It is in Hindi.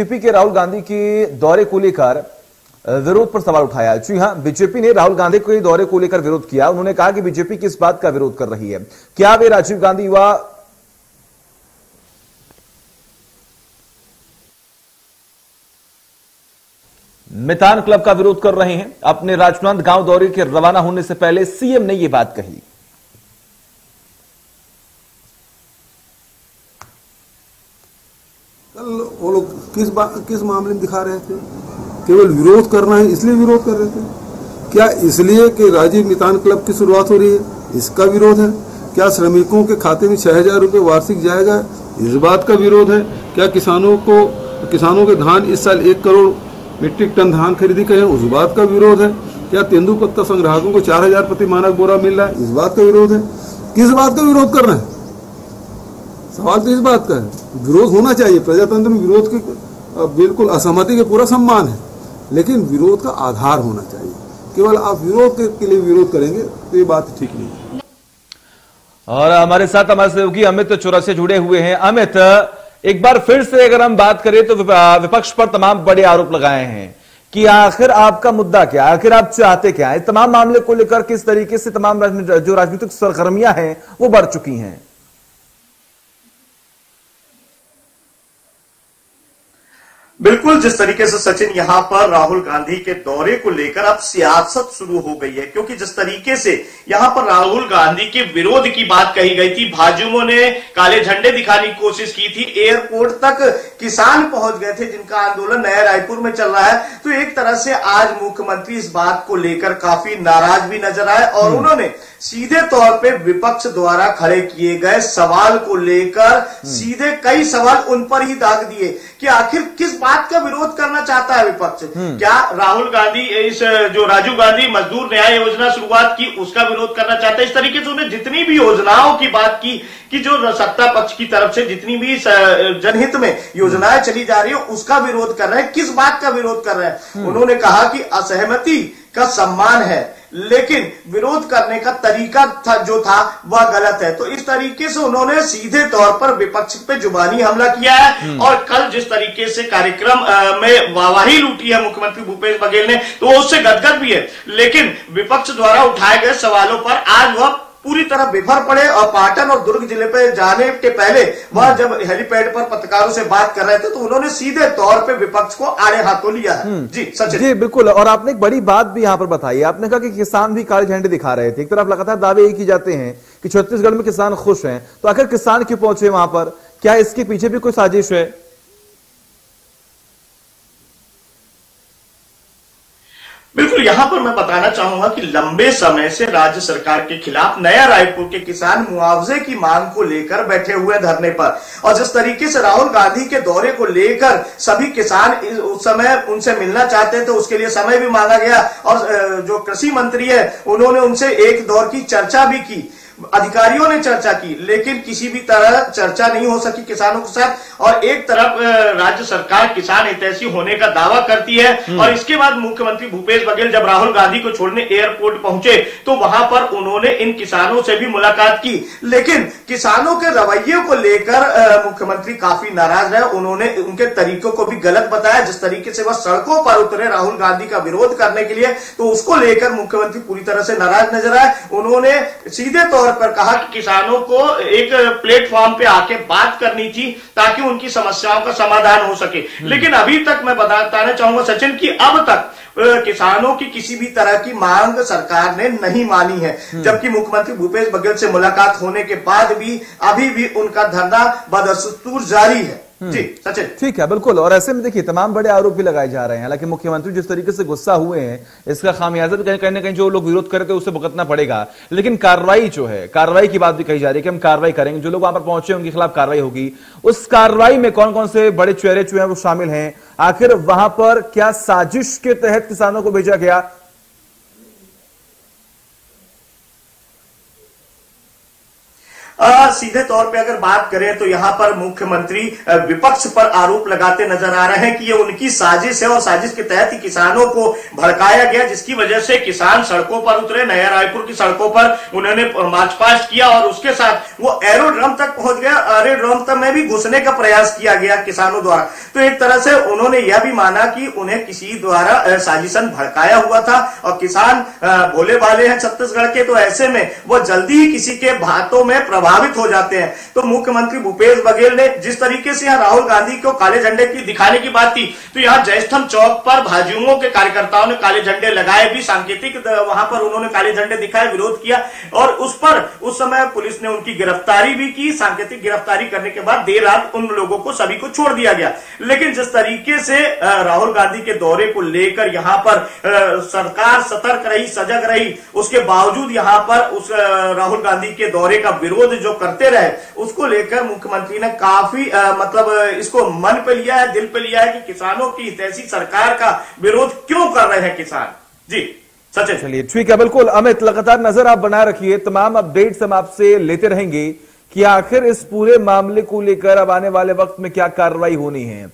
बीजेपी के राहुल गांधी के दौरे को लेकर विरोध पर सवाल उठाया। जी हां, बीजेपी ने राहुल गांधी के दौरे को लेकर विरोध किया। उन्होंने कहा कि बीजेपी किस बात का विरोध कर रही है, क्या वे राजीव गांधी युवा मितान क्लब का विरोध कर रहे हैं। अपने राजनांद गांव दौरे के रवाना होने से पहले सीएम ने यह बात कही। कल वो लोग किस मामले में दिखा रहे थे? केवल विरोध करना है इसलिए विरोध कर रहे थे क्या? इसलिए कि राजीव मितान क्लब की शुरुआत हो रही है इसका विरोध है क्या? श्रमिकों के खाते में 6,000 रुपए वार्षिक जाएगा इस बात का विरोध है क्या? किसानों के धान इस साल 1 करोड़ मीट्रिक टन धान खरीदी करें उस बात का विरोध है क्या? तेंदुपत्ता संग्राहकों को 4,000 प्रति मानक बोरा मिल रहा है इस बात का विरोध है? किस बात का विरोध कर रहे हैं? सवाल तो इस बात का है। विरोध होना चाहिए, प्रजातंत्र में विरोध की बिल्कुल असहमति के पूरा सम्मान है, लेकिन विरोध का आधार होना चाहिए। केवल आप विरोध के लिए विरोध करेंगे तो ये बात ठीक नहीं है। और हमारे साथ हमारे सहयोगी अमित चौरसिया से जुड़े हुए हैं। अमित, एक बार फिर से अगर हम बात करें तो विपक्ष पर तमाम बड़े आरोप लगाए हैं कि आखिर आपका मुद्दा क्या, आखिर आप चाहते क्या है? तमाम मामले को लेकर किस तरीके से तमाम जो राजनीतिक सरगर्मियां हैं वो बढ़ चुकी हैं। बिल्कुल, जिस तरीके से सचिन यहाँ पर राहुल गांधी के दौरे को लेकर अब सियासत शुरू हो गई है, क्योंकि जिस तरीके से यहाँ पर राहुल गांधी के विरोध की बात कही गई थी, भाजयुमों ने काले झंडे दिखाने की कोशिश की थी, एयरपोर्ट तक किसान पहुंच गए थे जिनका आंदोलन नया रायपुर में चल रहा है, तो एक तरह से आज मुख्यमंत्री इस बात को लेकर काफी नाराज भी नजर आए और उन्होंने सीधे तौर पे विपक्ष द्वारा खड़े किए गए सवाल को लेकर सीधे कई सवाल उन पर ही दाग दिए कि आखिर किस बात का विरोध करना चाहता है विपक्ष। क्या राहुल गांधी इस जो राजीव गांधी मजदूर न्याय योजना शुरुआत की उसका विरोध करना चाहता है? इस तरीके से उन्हें जितनी भी योजनाओं की बात की कि जो सत्ता पक्ष की तरफ से जितनी भी जनहित में योजनाएं चली जा रही है उसका विरोध कर रहे हैं। किस बात का विरोध कर रहे हैं? उन्होंने कहा कि असहमति का सम्मान है, लेकिन विरोध करने का तरीका जो था वह गलत है। तो इस तरीके से उन्होंने सीधे तौर पर विपक्ष पे जुबानी हमला किया है और कल जिस तरीके से कार्यक्रम में वाहवाही लूटी है मुख्यमंत्री भूपेश बघेल ने, तो वो उससे गदगद भी है, लेकिन विपक्ष द्वारा उठाए गए सवालों पर आज वह पूरी तरह बिफर पड़े और पाटन और दुर्ग जिले पे जाने के पहले वह जब हेलीपैड पर पत्रकारों से बात कर रहे थे तो उन्होंने सीधे तौर पे विपक्ष को आड़े हाथों लिया है। जी सचिन। जी बिल्कुल, और आपने एक बड़ी बात भी यहां पर बताई। आपने कहा कि किसान भी काले झंडे दिखा रहे थे। एक तरफ लगातार दावे ये की जाते हैं कि छत्तीसगढ़ में किसान खुश हैं, तो आखिर किसान क्यों पहुंचे वहां पर? क्या इसके पीछे भी कोई साजिश है? बिल्कुल, यहां पर मैं बताना चाहूंगा कि लंबे समय से राज्य सरकार के खिलाफ नया रायपुर के किसान मुआवजे की मांग को लेकर बैठे हुए धरने पर, और जिस तरीके से राहुल गांधी के दौरे को लेकर सभी किसान उस समय उनसे मिलना चाहते थे, उसके लिए समय भी मांगा गया और जो कृषि मंत्री है उन्होंने उनसे एक दौर की चर्चा भी की, अधिकारियों ने चर्चा की, लेकिन किसी भी तरह चर्चा नहीं हो सकी किसानों के साथ। और एक तरफ राज्य सरकार किसान हितैषी होने का दावा करती है और इसके बाद मुख्यमंत्री भूपेश बघेल जब राहुल गांधी को छोड़ने एयरपोर्ट पहुंचे तो वहां पर उन्होंने इन किसानों से भी मुलाकात की, लेकिन किसानों के रवैये को लेकर मुख्यमंत्री काफी नाराज रहे। उन्होंने उनके तरीकों को भी गलत बताया। जिस तरीके से वह सड़कों पर उतरे राहुल गांधी का विरोध करने के लिए, तो उसको लेकर मुख्यमंत्री पूरी तरह से नाराज नजर आए। उन्होंने सीधे तौर पर कहा कि किसानों को एक प्लेटफॉर्म पे आके बात करनी थी ताकि उनकी समस्याओं का समाधान हो सके, लेकिन अभी तक मैं बताना चाहूंगा सचिन कि अब तक किसानों की किसी भी तरह की मांग सरकार ने नहीं मानी है, जबकि मुख्यमंत्री भूपेश बघेल से मुलाकात होने के बाद भी अभी भी उनका धरना बदस्तूर जारी है। जी सचिन। ठीक है, बिल्कुल। और ऐसे में देखिए तमाम बड़े आरोप भी लगाए जा रहे हैं। हालांकि मुख्यमंत्री जिस तरीके से गुस्सा हुए हैं, इसका खामियाजा भी कहीं ना कहीं जो लोग विरोध करते हैं उससे भुगतना पड़ेगा, लेकिन कार्रवाई जो है, कार्रवाई की बात भी कही जा रही है कि हम कार्रवाई करेंगे, जो लोग वहां पर पहुंचे उनके खिलाफ कार्रवाई होगी। उस कार्रवाई में कौन कौन से बड़े चेहरे जो है वो शामिल हैं? आखिर वहां पर क्या साजिश के तहत किसानों को भेजा गया? सीधे तौर पे अगर बात करें तो यहाँ पर मुख्यमंत्री विपक्ष पर आरोप लगाते नजर आ रहे हैं कि ये उनकी साजिश है और साजिश के तहत ही किसानों को भड़काया गया, जिसकी वजह से किसान सड़कों पर उतरे। नया रायपुर की सड़कों पर उन्होंने मार्च पास्ट किया और उसके साथ वो एरोड्रम तक पहुंच गया। एरोड्रम तक में भी घुसने का प्रयास किया गया किसानों द्वारा। तो एक तरह से उन्होंने यह भी माना कि उन्हें किसी द्वारा साजिशन भड़काया हुआ था और किसान भोले भाले हैं छत्तीसगढ़ के, तो ऐसे में वो जल्दी ही किसी के बातों में प्रभावित हो जाते हैं। तो मुख्यमंत्री भूपेश बघेल ने जिस तरीके से यहाँ राहुल गांधी को काले झंडे की दिखाने की बात थी, तो यहाँ जयस्तंभ चौक पर भाजयुमो के कार्यकर्ताओं ने काले झंडे लगाए भी, सांकेतिक वहां पर उन्होंने काले झंडे दिखाए, विरोध किया और उस पर उस समय पुलिस ने उनकी गिरफ्तारी भी की। सांकेतिक गिरफ्तारी करने के बाद देर रात उन लोगों को सभी को छोड़ दिया गया। लेकिन जिस तरीके से राहुल गांधी के दौरे को लेकर यहाँ पर सरकार सतर्क रही, सजग रही, उसके बावजूद यहाँ पर उस राहुल गांधी के दौरे का विरोध जो करते रहे, उसको लेकर मुख्यमंत्री ने काफी मतलब इसको मन पे लिया है, दिल पे लिया है कि किसानों की हितैषी सरकार का विरोध क्यों कर रहे हैं किसान। जी सचिन। चलिए ठीक है, बिल्कुल अमित, लगातार नजर आप बना रखिए, तमाम अपडेट्स हम आपसे लेते रहेंगे कि आखिर इस पूरे मामले को लेकर अब आने वाले वक्त में क्या कार्रवाई होनी है।